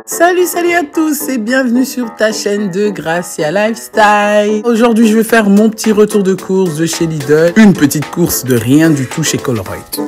Salut à tous et bienvenue sur ta chaîne de Gracia Lifestyle. Aujourd'hui je vais faire mon petit retour de course de chez Lidl. Une petite course de rien du tout chez Colruyt.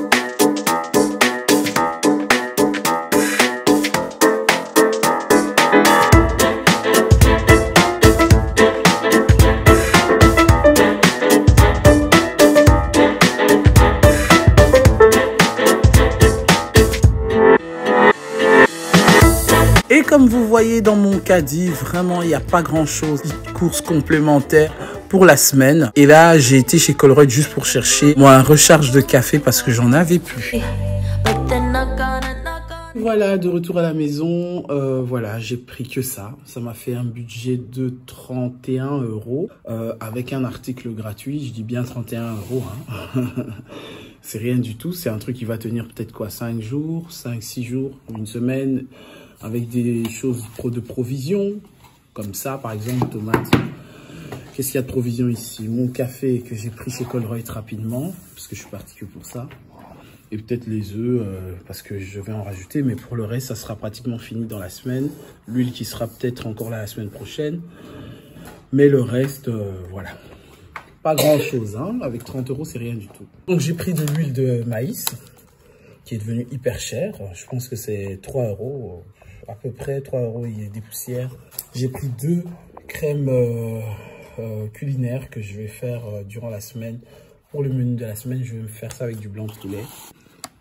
Et comme vous voyez dans mon caddie, vraiment il n'y a pas grand chose. Course complémentaire pour la semaine. Et là j'ai été chez Colruyt juste pour chercher moi un recharge de café parce que j'en avais plus. Voilà, de retour à la maison. Voilà, j'ai pris que ça. Ça m'a fait un budget de 31 € avec un article gratuit. Je dis bien 31 €. Hein. C'est rien du tout. C'est un truc qui va tenir peut-être quoi, 5 jours, 5-6 jours, une semaine. Avec des choses de provision, comme ça, par exemple, tomates. Qu'est-ce qu'il y a de provision ici? Mon café que j'ai pris chez Colruyt rapidement, parce que je suis parti que pour ça. Et peut-être les œufs, parce que je vais en rajouter. Mais pour le reste, ça sera pratiquement fini dans la semaine. L'huile qui sera peut-être encore là la semaine prochaine. Mais le reste, voilà. Pas grand-chose, hein. Avec 30 €, c'est rien du tout. Donc j'ai pris de l'huile de maïs, qui est devenue hyper chère. Je pense que c'est 3 €. À peu près 3 €, il y a des poussières. J'ai pris 2 crèmes culinaires que je vais faire durant la semaine. Pour le menu de la semaine, je vais me faire ça avec du blanc de poulet.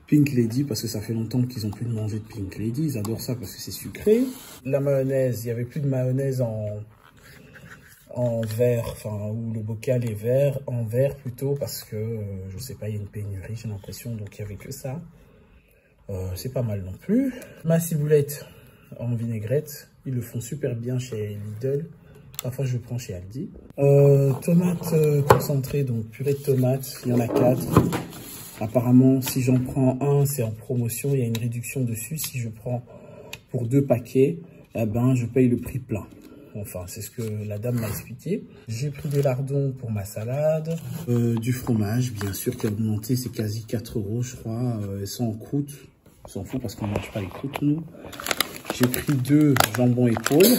Pink Lady, parce que ça fait longtemps qu'ils n'ont plus mangé de Pink Lady. Ils adorent ça parce que c'est sucré. La mayonnaise, il n'y avait plus de mayonnaise en verre, enfin, où le bocal est vert, en verre plutôt, parce que, je sais pas, il y a une pénurie, j'ai l'impression, donc il n'y avait que ça. C'est pas mal non plus. Ma ciboulette en vinaigrette, ils le font super bien chez Lidl. Parfois je le prends chez Aldi. Tomates concentrées, donc purée de tomates, il y en a 4. Apparemment si j'en prends un, c'est en promotion, il y a une réduction dessus. Si je prends pour 2 paquets, eh ben je paye le prix plein. Enfin, c'est ce que la dame m'a expliqué. J'ai pris des lardons pour ma salade. Du fromage, bien sûr, qui a augmenté, c'est quasi 4 € je crois, sans croûte. On s'en fout parce qu'on ne mange pas les croûtes, nous. J'ai pris 2 jambons épaules.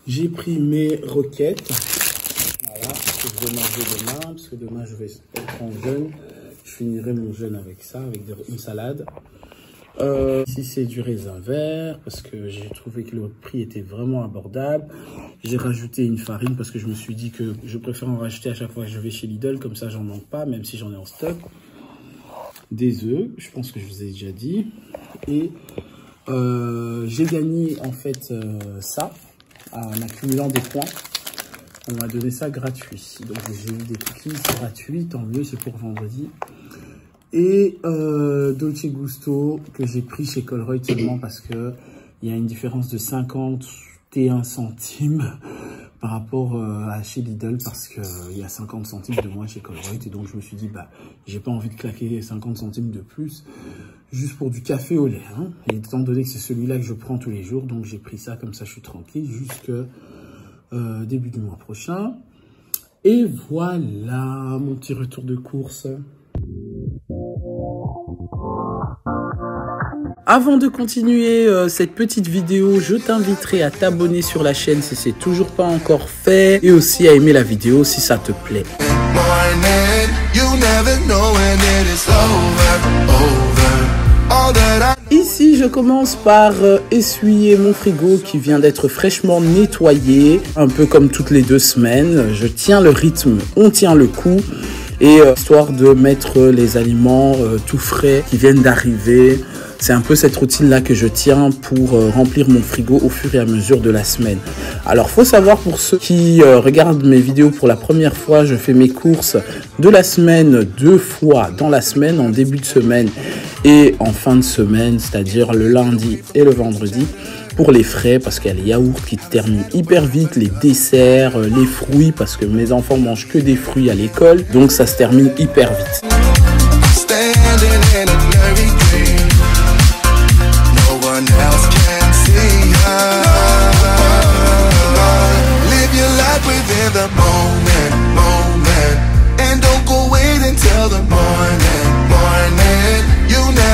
J'ai pris mes roquettes. Voilà, que je vais manger demain, parce que demain je vais être en jeûne. Je finirai mon jeûne avec ça, avec une salade. Ici c'est du raisin vert, parce que j'ai trouvé que le prix était vraiment abordable. J'ai rajouté une farine, parce que je me suis dit que je préfère en racheter à chaque fois que je vais chez Lidl, comme ça j'en manque pas, même si j'en ai en stock. Des œufs, je pense que je vous ai déjà dit. Et j'ai gagné en fait ça en accumulant des points. On m'a donné ça gratuit. Donc j'ai eu des cookies gratuits, tant mieux, c'est pour vendredi. Et Dolce Gusto que j'ai pris chez Colruyt seulement parce que il y a une différence de 51 centimes par rapport à chez Lidl, parce qu'il y a 50 centimes de moins chez Colruyt. Et donc je me suis dit, bah j'ai pas envie de claquer 50 centimes de plus juste pour du café au lait, hein. Et étant donné que c'est celui-là que je prends tous les jours, donc j'ai pris ça, comme ça je suis tranquille jusque début du mois prochain. Et voilà mon petit retour de course. Avant de continuer cette petite vidéo, je t'inviterai à t'abonner sur la chaîne si c'est toujours pas encore fait, et aussi à aimer la vidéo si ça te plaît. Ici, je commence par essuyer mon frigo qui vient d'être fraîchement nettoyé, un peu comme toutes les 2 semaines. Je tiens le rythme, on tient le coup. Et histoire de mettre les aliments tout frais qui viennent d'arriver. C'est un peu cette routine-là que je tiens pour remplir mon frigo au fur et à mesure de la semaine. Alors, faut savoir, pour ceux qui regardent mes vidéos pour la première fois, je fais mes courses de la semaine 2 fois dans la semaine, en début de semaine et en fin de semaine, c'est-à-dire le lundi et le vendredi. Pour les frais, parce qu'il y a les yaourts qui terminent hyper vite, les desserts, les fruits, parce que mes enfants mangent que des fruits à l'école, donc ça se termine hyper vite.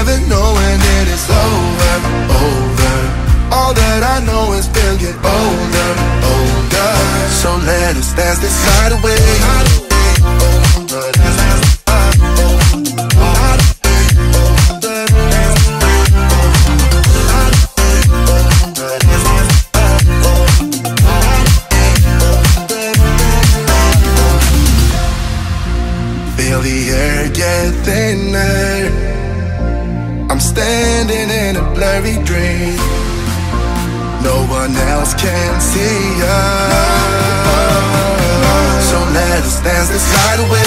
never know night. I'm standing in a blurry dream. No one else can see us. So let us dance this night away.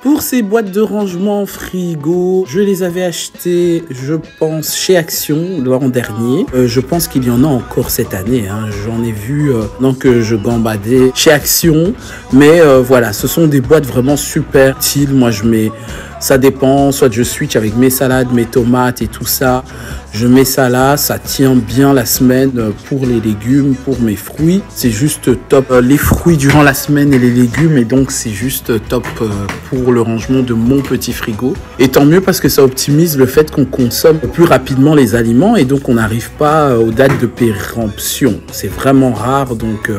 Pour ces boîtes de rangement frigo, je les avais achetées, je pense, chez Action l'an dernier. Je pense qu'il y en a encore cette année. Hein. J'en ai vu donc je gambadais chez Action. Mais voilà, ce sont des boîtes vraiment super utiles. Moi, je mets... Ça dépend, soit je switch avec mes salades, mes tomates et tout ça. Je mets ça là, ça tient bien la semaine pour les légumes, pour mes fruits. C'est juste top. Les fruits durant la semaine et les légumes, et donc c'est juste top pour le rangement de mon petit frigo. Et tant mieux parce que ça optimise le fait qu'on consomme plus rapidement les aliments et donc on n'arrive pas aux dates de péremption. C'est vraiment rare, donc...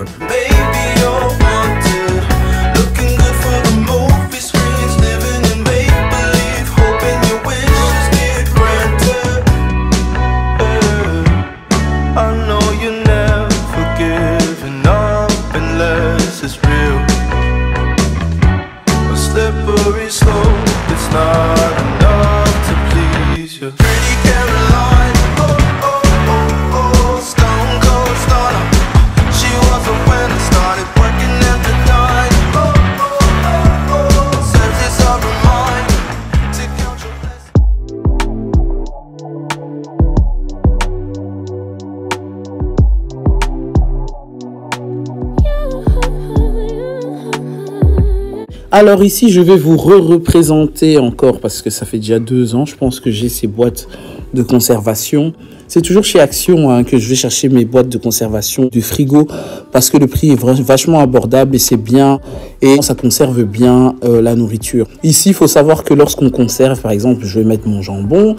Alors ici, je vais vous représenter encore, parce que ça fait déjà 2 ans, je pense que j'ai ces boîtes de conservation. C'est toujours chez Action hein, que je vais chercher mes boîtes de conservation du frigo, parce que le prix est vachement abordable et c'est bien, et ça conserve bien la nourriture. Ici, il faut savoir que lorsqu'on conserve, par exemple, je vais mettre mon jambon,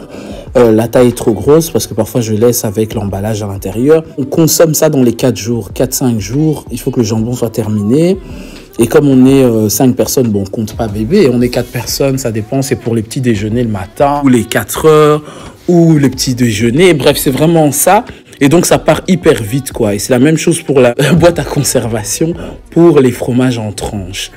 la taille est trop grosse, parce que parfois je laisse avec l'emballage à l'intérieur. On consomme ça dans les 4 jours, 4-5 jours, il faut que le jambon soit terminé. Et comme on est 5 personnes, bon, on compte pas bébé, on est 4 personnes, ça dépend, c'est pour les petits déjeuners le matin, ou les 4 heures, ou les petits déjeuners, bref, c'est vraiment ça. Et donc, ça part hyper vite, quoi. Et c'est la même chose pour la boîte à conservation, pour les fromages en tranches.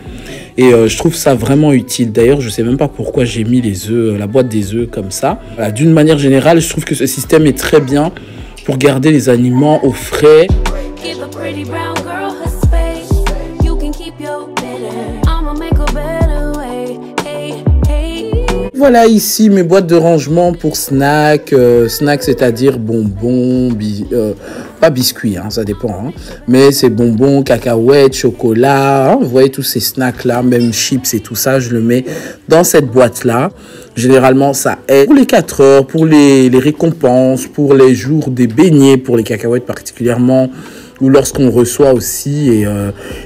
Et je trouve ça vraiment utile. D'ailleurs, je sais même pas pourquoi j'ai mis les œufs, la boîte des œufs comme ça. Voilà, d'une manière générale, je trouve que ce système est très bien pour garder les aliments au frais. Voilà ici mes boîtes de rangement pour snacks, snacks c'est-à-dire bonbons, pas biscuits, hein, ça dépend, hein, mais c'est bonbons, cacahuètes, chocolat, hein, vous voyez tous ces snacks là, même chips et tout ça, je le mets dans cette boîte là. Généralement ça aide pour les 4 heures, pour les récompenses, pour les jours des beignets, pour les cacahuètes particulièrement, ou lorsqu'on reçoit aussi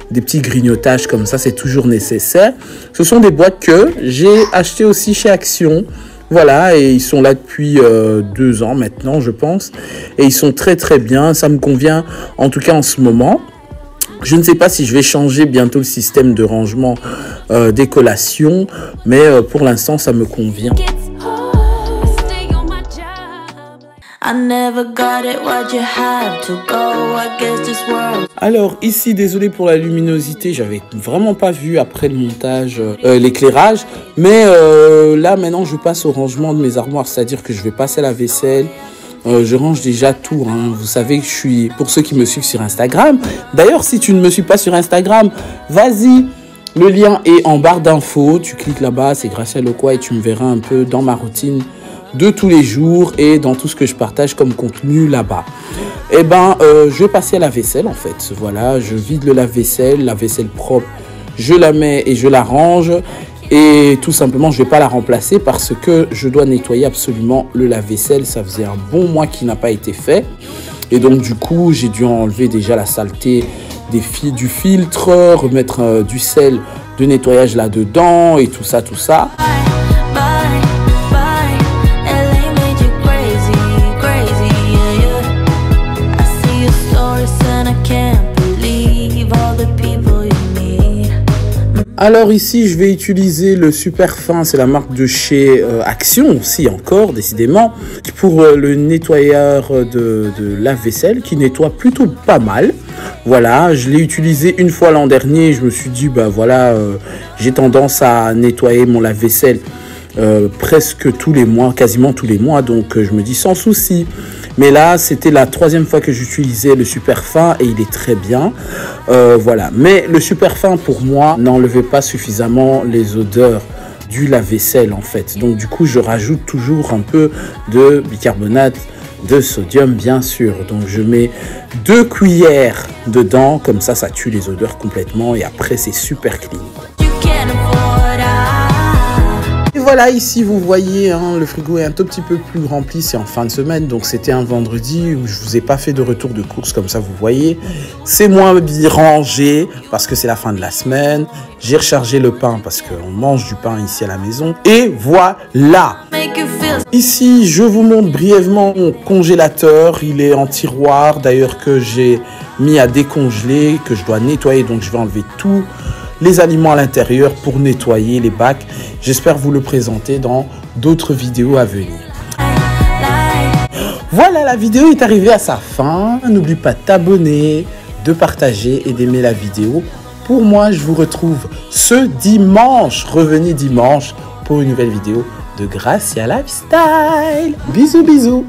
des petits grignotages comme ça, c'est toujours nécessaire. Ce sont des boîtes que j'ai achetées aussi chez Action. Voilà, et ils sont là depuis 2 ans maintenant, je pense. Et ils sont très très bien, ça me convient en tout cas en ce moment. Je ne sais pas si je vais changer bientôt le système de rangement des collations, mais pour l'instant ça me convient. Alors ici, désolé pour la luminosité, j'avais vraiment pas vu après le montage l'éclairage, mais là maintenant je passe au rangement de mes armoires, c'est-à-dire que je vais passer la vaisselle. Je range déjà tout, hein. Vous savez que je suis, pour ceux qui me suivent sur Instagram, d'ailleurs si tu ne me suis pas sur Instagram, vas-y, le lien est en barre d'infos, tu cliques là-bas, c'est Gracia Lokwa et tu me verras un peu dans ma routine de tous les jours et dans tout ce que je partage comme contenu là-bas. Et ben, je vais passer à la vaisselle en fait. Voilà, je vide le lave-vaisselle, la vaisselle propre, je la mets et je la range. Et tout simplement, je ne vais pas la remplacer parce que je dois nettoyer absolument le lave-vaisselle. Ça faisait un bon mois qu'il n'a pas été fait. Et donc, du coup, j'ai dû enlever déjà la saleté du filtre, remettre du sel de nettoyage là-dedans et tout ça, tout ça. People Alors ici, je vais utiliser le Super Fin, c'est la marque de chez Action aussi encore, décidément, pour le nettoyeur de lave-vaisselle qui nettoie plutôt pas mal. Voilà, je l'ai utilisé une fois l'an dernier, je me suis dit, bah voilà, j'ai tendance à nettoyer mon lave-vaisselle presque tous les mois, quasiment tous les mois, donc je me dis sans souci. Mais là, c'était la 3e fois que j'utilisais le Super Fin et il est très bien. Voilà. Mais le Super Fin, pour moi, n'enlevait pas suffisamment les odeurs du lave-vaisselle, en fait. Donc, du coup, je rajoute toujours un peu de bicarbonate de sodium, bien sûr. Donc, je mets 2 cuillères dedans. Comme ça tue les odeurs complètement. Et après, c'est super clean. Voilà, ici vous voyez, hein, le frigo est un tout petit peu plus rempli, c'est en fin de semaine, donc c'était un vendredi où je vous ai pas fait de retour de course comme ça, vous voyez. C'est moins bien rangé parce que c'est la fin de la semaine. J'ai rechargé le pain parce qu'on mange du pain ici à la maison. Et voilà. Ici, je vous montre brièvement mon congélateur. Il est en tiroir, d'ailleurs que j'ai mis à décongeler, que je dois nettoyer, donc je vais enlever tout les aliments à l'intérieur pour nettoyer les bacs. J'espère vous le présenter dans d'autres vidéos à venir. Voilà, la vidéo est arrivée à sa fin. N'oublie pas de t'abonner, de partager et d'aimer la vidéo. Pour moi, je vous retrouve ce dimanche. Revenez dimanche pour une nouvelle vidéo de Gracia Lifestyle. Bisous, bisous.